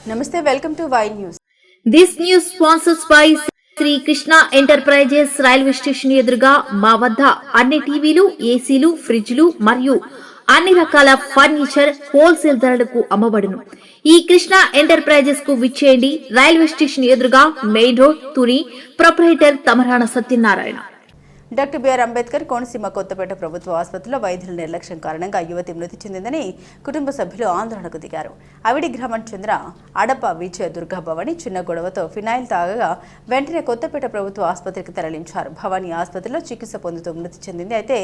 Namaste, welcome to Y News. This news sponsors by Shri Krishna enterprises railway station ఎదురుగా మా వద్ద అన్ని టీవీలు, ఏసీలు, ఫ్రిడ్జ్లు మరియు అన్ని రకాల ఫర్నిచర్ హోల్సేల్ ధరలకు అమ్మబడును. ఈ కృష్ణ ఎంటర్ప్రైజెస్ కు విచ్చేయండి. రైల్వే స్టేషన్ ఎదురుగా main road, Tuni. Proprietor Tamarana Satyanarayana. Doctor BR Ambedkar Konaseema Kothapeta ప్రభుత్వ ఆసుపత్రిలో వైద్యుల నిర్లక్ష్యం కారణంగా యువతి మృతి చెందిందని కుటుంబ సభ్యులు ఆందోళనకు దిగారు. అవిడి గ్రామం చెందిన అడప విజయ దుర్గా భవాని చిన్న గొడవతో ఫినాయిల్ తాగగా వెంటనే కొత్తపేట ప్రభుత్వ ఆసుపత్రికి తరలించారు. భవాని ఆసుపత్రిలో చికిత్స పొందుతూ మృతి చెందింది. అయితే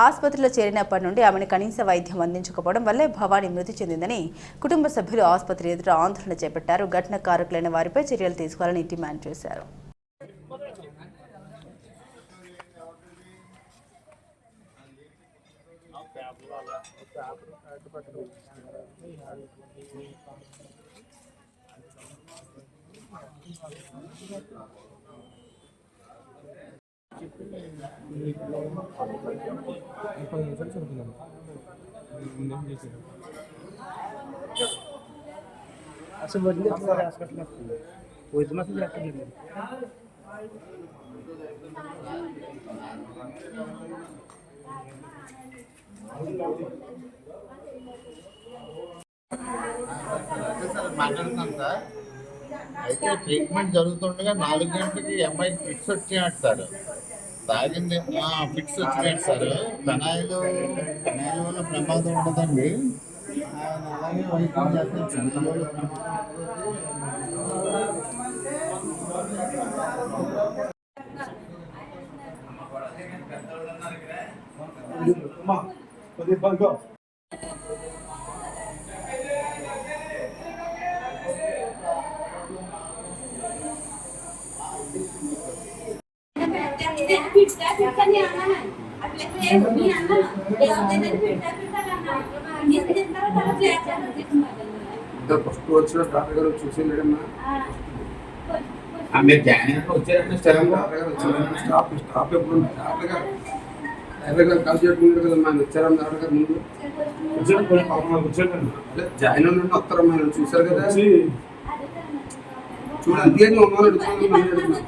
ఆసుపత్రిలో చేరినప్పటి నుండి ఆమెను కనీస వైద్యం అందించకపోవడం వల్లే భవాని మృతి చెందిందని కుటుంబ సభ్యులు ఆసుపత్రి ఎదుట ఆందోళన చేపట్టారు. ఘటన కారకులైన వారిపై చర్యలు తీసుకోవాలని డిమాండ్ చేశారు. అసలు వదిలే హాస్పిటల్ పోయి మాత్రం చేస్తుంది. మాట్లాడుతున్నాను సార్. అయితే ట్రీట్మెంట్ జరుగుతుండగా 4 గంటలకి అమ్మాయి ఫిక్స్ వచ్చేయండి సార్. తాగింది ఫిక్స్ వచ్చినాయి సార్. ఫెనాయిల్ వల్ల ప్రమాదం ఉండదండి. అలాగే వైద్యం చేస్తాం. చిన్నవాళ్ళు ఫస్ట్ వచ్చిన డాక్టర్ గారు చూసి మీరు జాయిన్ వచ్చారంటే స్టాప్ ఎప్పుడు డాక్టర్ గారు కాల్ చేసుకుంటారు కదా మన వచ్చారన్న డాక్టర్ గారు ముందు జాయిన్ ఉంటే వస్తారమ్మా చూసారు కదా చూడండి అడుగుతున్నాను.